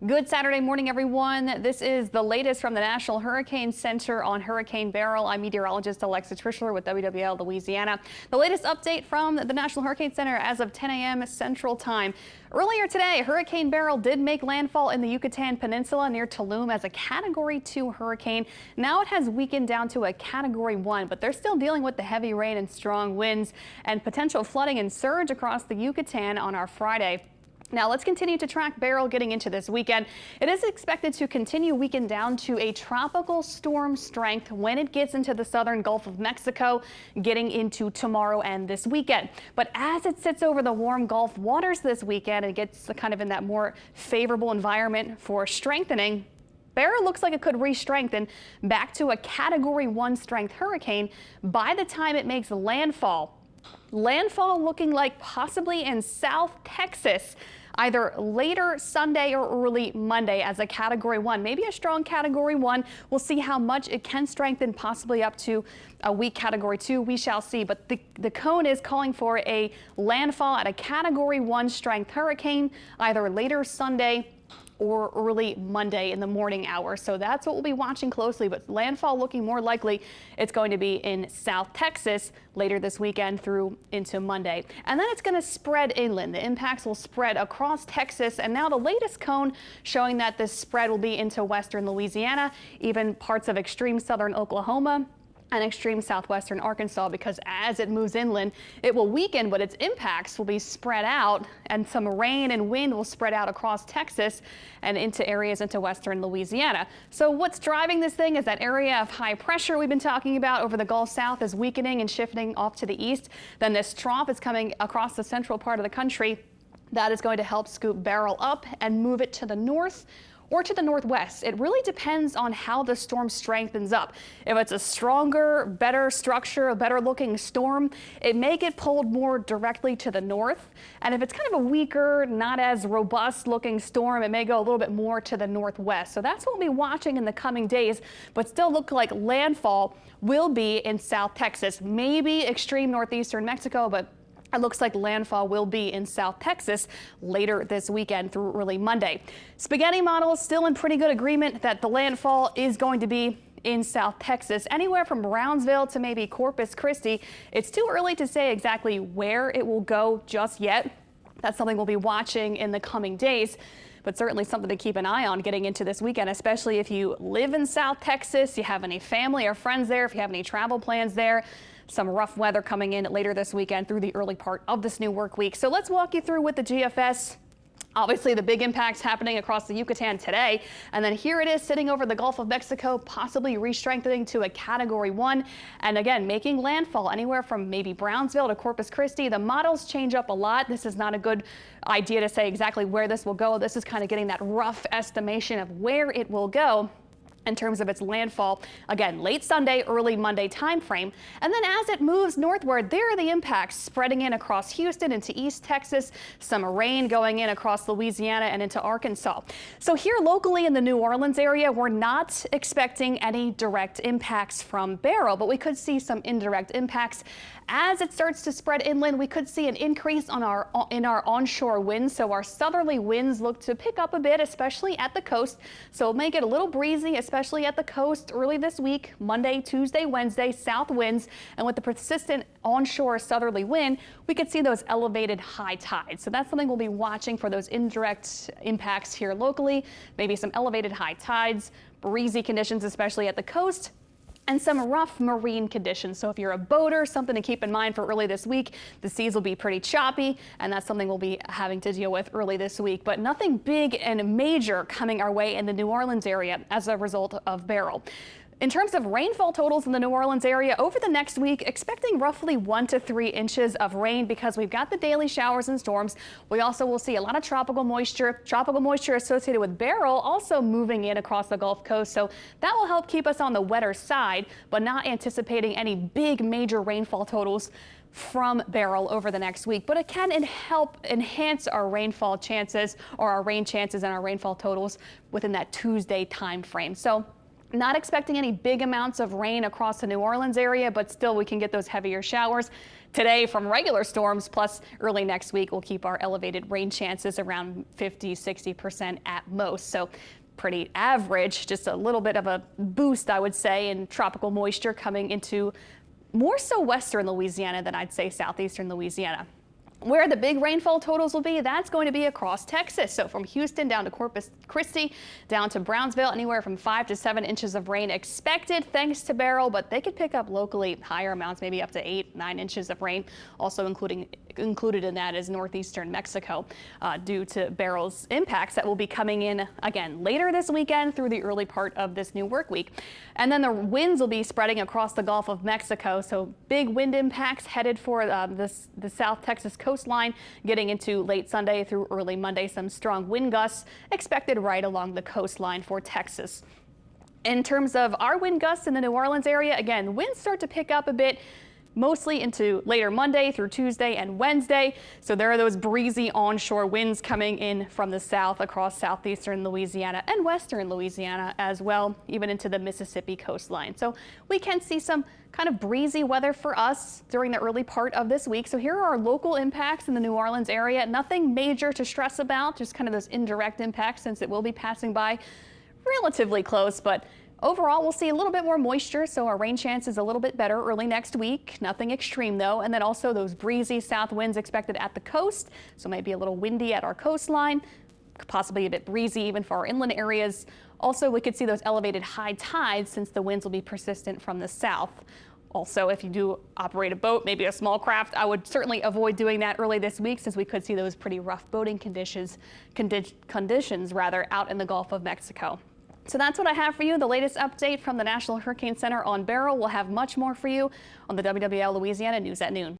Good Saturday morning, everyone. This is the latest from the National Hurricane Center on Hurricane Beryl. I'm meteorologist Alexa Trischler with WWL Louisiana. The latest update from the National Hurricane Center as of 10 a.m. Central Time. Earlier today, Hurricane Beryl did make landfall in the Yucatan Peninsula near Tulum as a Category 2 hurricane. Now it has weakened down to a Category 1, but they're still dealing with the heavy rain and strong winds and potential flooding and surge across the Yucatan on our Friday. Now let's continue to track Beryl getting into this weekend. It is expected to continue weaken down to a tropical storm strength when it gets into the southern Gulf of Mexico, getting into tomorrow and this weekend. But as it sits over the warm Gulf waters this weekend and gets kind of in that more favorable environment for strengthening, Beryl looks like it could re-strengthen back to a Category 1 strength hurricane by the time it makes landfall. Landfall looking like possibly in South Texas, either later Sunday or early Monday as a Category 1, maybe a strong Category 1. We'll see how much it can strengthen, possibly up to a weak Category 2. We shall see. But the cone is calling for a landfall at a Category 1 strength hurricane, either later Sunday or early Monday in the morning hours. So that's what we'll be watching closely, but landfall looking more likely it's going to be in South Texas later this weekend through into Monday. And then it's going to spread inland. The impacts will spread across Texas, and now the latest cone showing that this spread will be into western Louisiana, even parts of extreme southern Oklahoma and extreme southwestern Arkansas, because as it moves inland, it will weaken, but its impacts will be spread out, and some rain and wind will spread out across Texas and into areas into western Louisiana. So what's driving this thing is that area of high pressure we've been talking about over the Gulf South is weakening and shifting off to the east. Then this trough is coming across the central part of the country. That is going to help scoop Beryl up and move it to the north or to the northwest. It really depends on how the storm strengthens up. If it's a stronger, better structure, a better looking storm, it may get pulled more directly to the north. And if it's kind of a weaker, not as robust looking storm, it may go a little bit more to the northwest. So that's what we'll be watching in the coming days, but still look like landfall will be in South Texas, maybe extreme northeastern Mexico, but it looks like landfall will be in South Texas later this weekend through early Monday. Spaghetti models still in pretty good agreement that the landfall is going to be in South Texas, anywhere from Brownsville to maybe Corpus Christi. It's too early to say exactly where it will go just yet. That's something we'll be watching in the coming days, but certainly something to keep an eye on getting into this weekend, especially if you live in South Texas, you have any family or friends there, if you have any travel plans there. Some rough weather coming in later this weekend through the early part of this new work week. So let's walk you through with the GFS. Obviously, the big impacts happening across the Yucatan today. And then here it is sitting over the Gulf of Mexico, possibly re-strengthening to a Category 1. And again, making landfall anywhere from maybe Brownsville to Corpus Christi. The models change up a lot. This is not a good idea to say exactly where this will go. This is kind of getting that rough estimation of where it will go in terms of its landfall, again, late Sunday, early Monday time frame. And then as it moves northward, there are the impacts spreading in across Houston into East Texas, some rain going in across Louisiana and into Arkansas. So here locally in the New Orleans area, we're not expecting any direct impacts from Beryl, but we could see some indirect impacts. As it starts to spread inland, we could see an increase in our onshore winds. So our southerly winds look to pick up a bit, especially at the coast. So it may get a little breezy, especially at the coast early this week, Monday, Tuesday, Wednesday, south winds. And with the persistent onshore southerly wind, we could see those elevated high tides. So that's something we'll be watching for, those indirect impacts here locally, maybe some elevated high tides, breezy conditions, especially at the coast, and some rough marine conditions. So if you're a boater, something to keep in mind for early this week. The seas will be pretty choppy, and that's something we'll be having to deal with early this week. But nothing big and major coming our way in the New Orleans area as a result of Beryl. In terms of rainfall totals in the New Orleans area over the next week, expecting roughly 1 to 3 inches of rain because we've got the daily showers and storms. We also will see a lot of tropical moisture associated with Beryl also moving in across the Gulf Coast. So that will help keep us on the wetter side, but not anticipating any big major rainfall totals from Beryl over the next week. But it can help enhance our rainfall chances, or our rain chances and our rainfall totals within that Tuesday time frame. So Not expecting any big amounts of rain across the New Orleans area, but still we can get those heavier showers today from regular storms, plus early next week we'll keep our elevated rain chances around 50–60% at most. So pretty average, just a little bit of a boost, I would say, in tropical moisture coming into more so western Louisiana than I'd say southeastern Louisiana. Where the big rainfall totals will be, that's going to be across Texas. So from Houston down to Corpus Christi, down to Brownsville, anywhere from 5 to 7 inches of rain expected thanks to Beryl, but they could pick up locally higher amounts, maybe up to 8–9 inches of rain. Also included in that is northeastern Mexico due to Beryl's impacts that will be coming in again later this weekend through the early part of this new work week. And then the winds will be spreading across the Gulf of Mexico. So big wind impacts headed for the South Texas coastline, getting into late Sunday through early Monday. Some strong wind gusts expected right along the coastline for Texas. In terms of our wind gusts in the New Orleans area, again, winds start to pick up a bit, mostly into later Monday through Tuesday and Wednesday. So there are those breezy onshore winds coming in from the south across southeastern Louisiana and western Louisiana as well, even into the Mississippi coastline. So we can see some kind of breezy weather for us during the early part of this week. So here are our local impacts in the New Orleans area. Nothing major to stress about, just kind of those indirect impacts since it will be passing by relatively close, but overall, we'll see a little bit more moisture, so our rain chance is a little bit better early next week. Nothing extreme, though. And then also those breezy south winds expected at the coast, so maybe a little windy at our coastline, possibly a bit breezy even for our inland areas. Also, we could see those elevated high tides since the winds will be persistent from the south. Also, if you do operate a boat, maybe a small craft, I would certainly avoid doing that early this week since we could see those pretty rough boating conditions out in the Gulf of Mexico. So that's what I have for you, the latest update from the National Hurricane Center on Beryl. We'll have much more for you on the WWL Louisiana News at noon.